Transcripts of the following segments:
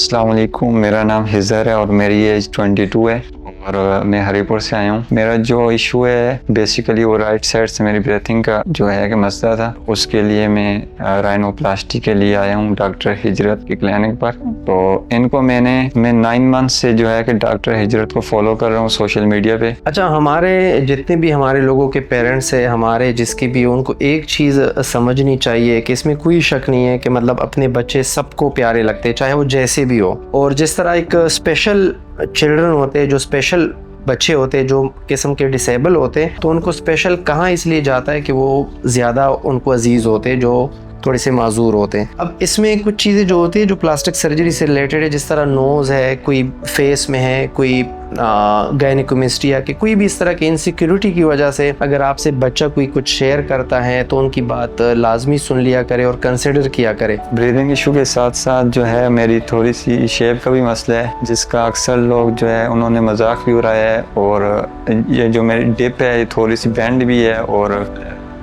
अस्सलाम वालेकुम, मेरा नाम हिज़र है और मेरी एज 22 है और मैं हरीपुर से आया हूँ। मेरा जो इशू है बेसिकली वो राइट साइड से मेरी ब्रीथिंग का जो है कि मसला था, उसके लिए मैं राइनोप्लास्टी के लिए आया हूँ डॉक्टर हिजरत की क्लिनिक पर। तो इनको मैं 9 मंथ से जो है कि डॉक्टर हिजरत को फॉलो कर रहा हूँ सोशल मीडिया पे। अच्छा, हमारे जितने भी हमारे लोगों के पेरेंट्स हैं, हमारे जिसके भी, उनको एक चीज़ समझनी चाहिए कि इसमें कोई शक नहीं है कि मतलब अपने बच्चे सबको प्यारे लगते हैं, चाहे वो जैसे भी हो। और जिस तरह एक स्पेशल चिल्ड्रन होते हैं, जो स्पेशल बच्चे होते हैं, जो किस्म के डिसेबल होते हैं, तो उनको स्पेशल कहाँ इसलिए जाता है कि वो ज़्यादा उनको अजीज़ होते हैं, जो थोड़े से माजूर होते हैं। अब इसमें कुछ चीज़ें जो होती है जो प्लास्टिक सर्जरी से रिलेटेड है, जिस तरह नोज़ है, कोई फेस में है, कोई गायनेकोमेस्टिया की कोई भी इस तरह की इनसिक्योरिटी की वजह से अगर आपसे बच्चा कोई कुछ शेयर करता है तो उनकी बात लाजमी सुन लिया करे और कंसिडर किया करे। ब्रीदिंग इशू के साथ साथ जो है मेरी थोड़ी सी शेप का भी मसला है, जिसका अक्सर लोग जो है उन्होंने मजाक भी उड़ाया है। और ये जो मेरी डिप है ये थोड़ी सी बैंड भी है और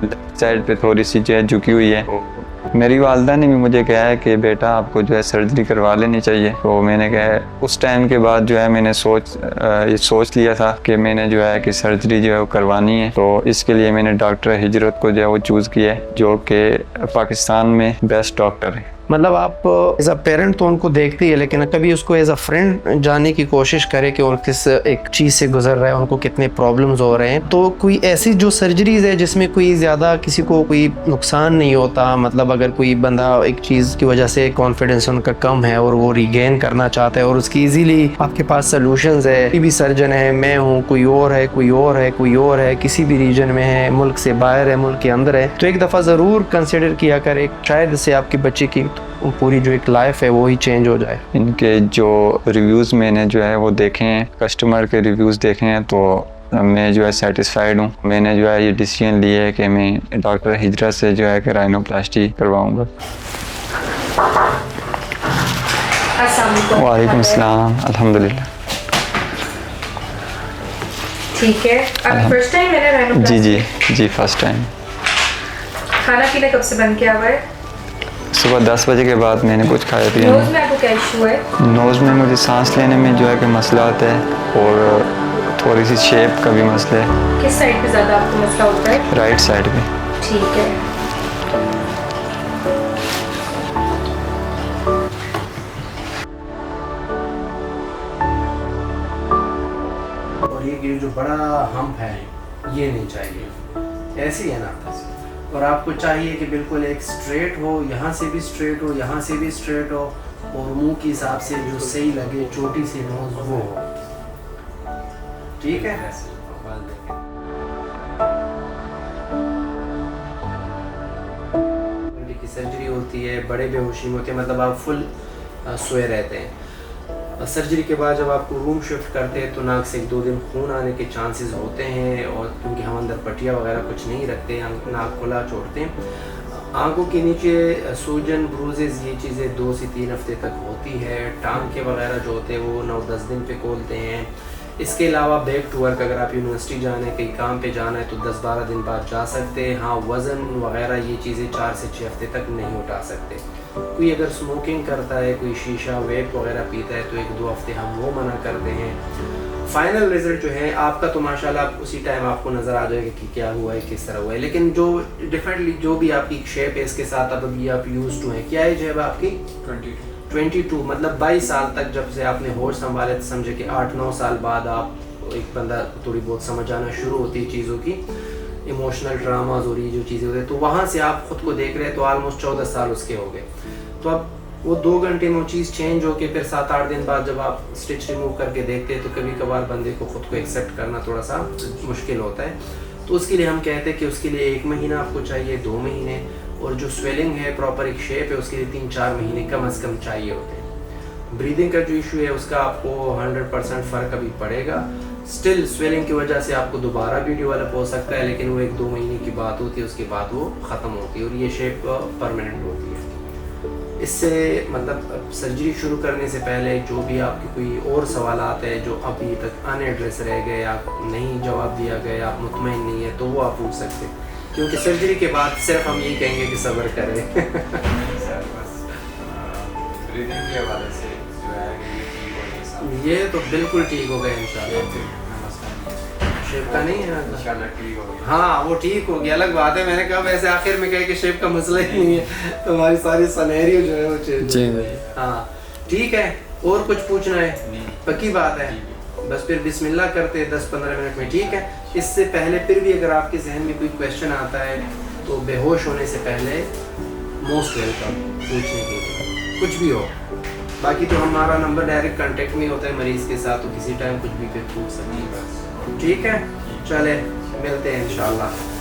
लेफ्ट साइड पे थोड़ी सी जो है झुकी हुई है। मेरी वालदा ने भी मुझे कहा है कि बेटा आपको जो है सर्जरी करवा लेनी चाहिए। तो मैंने कहा, उस टाइम के बाद जो है मैंने ये सोच लिया था कि मैंने जो है कि सर्जरी जो है वो करवानी है। तो इसके लिए मैंने डॉक्टर हिजरत को जो है वो चूज़ किया है, जो कि पाकिस्तान में बेस्ट डॉक्टर है। मतलब आप एज अ पेरेंट तो उनको देखते ही है, लेकिन कभी उसको एज अ फ्रेंड जानने की कोशिश करें कि और किस एक चीज़ से गुजर रहा है, उनको कितने प्रॉब्लम्स हो रहे हैं। तो कोई ऐसी जो सर्जरीज है जिसमें कोई ज़्यादा किसी को कोई नुकसान नहीं होता, मतलब अगर कोई बंदा एक चीज़ की वजह से कॉन्फिडेंस उनका कम है और वो रिगेन करना चाहता है और उसकी ईजीली आपके पास सोल्यूशंस है, कोई भी सर्जन है, मैं हूँ, कोई और है, कोई और है, कोई और है, किसी भी रीजन में है, मुल्क से बाहर है, मुल्क के अंदर है, तो एक दफ़ा ज़रूर कंसिडर किया करें, शायद इससे आपके बच्चे की पूरी जो एक लाइफ है वो ही चेंज हो जाए। इनके जो रिव्यूज़ मैंने जो है वो देखे हैं, कस्टमर के रिव्यूज़ देखे हैं, तो मैं जो है सेटिस्फाइड हूँ। मैंने जो है ये डिसीजन लिया है कि मैं डॉक्टर हिजरत से जो है कि राइनोप्लास्टी करवाऊँगा। वालेकुम सलाम, अल्हम्दुलिल्लाह। ठीक है, अब फर्स्ट टाइम मैंने राइनोप्लास्टी? जी फर्स्ट टाइम। खाना पीना कब से बंद किया हुआ है? सुबह 10 बजे के बाद मैंने कुछ खाया पिया। नोज़ में आपको क्या इशू है? नोज़ में मुझे सांस लेने में जो है कि मसला आता है और थोड़ी सी शेप का भी मसला है। किस साइड पे ज़्यादा आपको मसला होता है? राइट साइड पे। ठीक है। और ये जो बड़ा हम्प है ये नहीं चाहिए, ऐसी है ना। और आपको चाहिए कि बिल्कुल एक स्ट्रेट हो, यहाँ से भी स्ट्रेट हो, यहाँ से भी स्ट्रेट हो, और मुंह के हिसाब से जो सही लगे, छोटी सी नोज वो हो। ठीक है। की सर्जरी होती है, बड़े बेहोशी में होते हैं, मतलब आप फुल सोए रहते हैं। सर्जरी के बाद जब आपको रूम शिफ्ट करते हैं तो नाक से 1-2 दिन खून आने के चांसेस होते हैं, और क्योंकि हम अंदर पट्टियाँ वगैरह कुछ नहीं रखते, हम नाक खुला छोड़ते हैं। आंखों के नीचे सूजन, ब्रूजेस, ये चीज़ें 2 से 3 हफ्ते तक होती है। टांके वगैरह जो होते हैं वो 9-10 दिन पे खोलते हैं। इसके अलावा बैक टू वर्क, अगर आप यूनिवर्सिटी जाना है, कहीं काम पे जाना है, तो 10-12 दिन बाद जा सकते हैं। हाँ, वज़न वगैरह ये चीज़ें 4 से 6 हफ्ते तक नहीं उठा सकते। कोई अगर स्मोकिंग करता है, कोई शीशा वेप वगैरह पीता है, तो 1-2 हफ्ते हम वो मना करते हैं। फाइनल रिजल्ट जो है आपका तो माशाल्लाह उसी टाइम आपको नज़र आ जाएगा कि क्या हुआ है, किस तरह हुआ है। लेकिन जो डेफिनेटली जो भी आपकी शेप है इसके साथ अब अभी आप यूज टू हैं। क्या एज है आपकी? 22। मतलब 22 साल तक जब से आपने होश संभाले तो समझे कि 8-9 साल बाद आप एक बंदा थोड़ी बहुत समझ आना शुरू होती है चीज़ों की, इमोशनल ड्रामाज हो रही जो चीज़ें होती है, तो वहाँ से आप खुद को देख रहे हैं तो ऑलमोस्ट 14 साल उसके हो गए। तो अब वो 2 घंटे में वो चीज़ चेंज होके फिर 7-8 दिन बाद जब आप स्टिच रिमूव करके देखते हैं तो कभी कभार बंदे को खुद को एक्सेप्ट करना थोड़ा सा मुश्किल होता है। तो उसके लिए हम कहते हैं कि उसके लिए 1 महीना आपको चाहिए, 2 महीने, और जो स्वेलिंग है, प्रॉपर एक शेप है, उसके लिए 3-4 महीने कम से कम चाहिए होते हैं। ब्रीदिंग का जो इशू है उसका आपको 100% फ़र्क अभी पड़ेगा। स्टिल स्वेलिंग की वजह से आपको दोबारा भी डेवलप हो सकता है, लेकिन वो 1-2 महीने की बात होती है, उसके बाद वो ख़त्म होती है और ये शेप परमानेंट होती है। इससे मतलब सर्जरी शुरू करने से पहले जो भी आपके कोई और सवाल आते हैं जो अभी तक अनएड्रेस रह गए, आप नहीं जवाब दिया गया, आप मुतमईन नहीं है, तो वो आप पूछ सकते हैं, क्योंकि सर्जरी के बाद सिर्फ हम यही कहेंगे कि सब्र करें। ब्रीदिंग के हवाले से जो है कि ये ठीक हो जाए सब। ये तो बिल्कुल ठीक हो गया इंशाल्लाह। ये फिर इतना मसला नहीं है। शेप का नहीं है इंशाल्लाह ठीक हो गया। हाँ वो ठीक हो गया, अलग बात है। मैंने कहा वैसे आखिर में कहे कि शेप का मसला ही नहीं है, तुम्हारी सारी सिनेरियो जो है वो चेंज हो गई। हाँ ठीक है, और कुछ पूछना है? नहीं। पक्की बात है, बस फिर बिस्मिल्लाह करते हैं 10-15 मिनट में, ठीक है? इससे पहले फिर भी अगर आपके जहन में कोई क्वेश्चन आता है तो बेहोश होने से पहले मोस्ट वेलकम पूछने के लिए, कुछ भी हो। बाकी तो हमारा नंबर डायरेक्ट कांटेक्ट में होता है मरीज़ के साथ, तो किसी टाइम कुछ भी फिर पूछ सकते हैं बस, ठीक है? चले मिलते हैं इंशाल्लाह।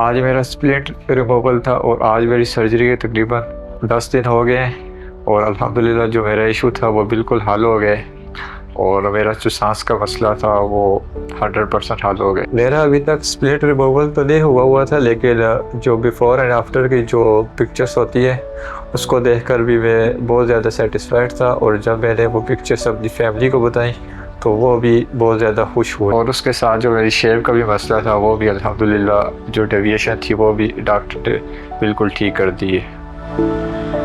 आज मेरा स्प्लिट रिमूवल था और आज मेरी सर्जरी के तकरीबन 10 दिन हो गए और अल्हम्दुलिल्लाह जो मेरा इशू था वो बिल्कुल हल हो गए और मेरा जो सांस का मसला था वो 100% हल हो गया। मेरा अभी तक स्प्लिट रिमूवल तो नहीं हुआ था, लेकिन जो बिफ़ोर एंड आफ्टर की जो पिक्चर्स होती है उसको देखकर भी मैं बहुत ज़्यादा सेटिस्फाइड था और जब मैंने वो पिक्चर्स अपनी फैमिली को बताई तो वो भी बहुत ज़्यादा खुश हुए। और उसके साथ जो मेरी शेप का भी मसला था वो भी अल्हम्दुलिल्लाह जो डेविएशन थी वो भी डॉक्टर ने बिल्कुल ठीक कर दी है।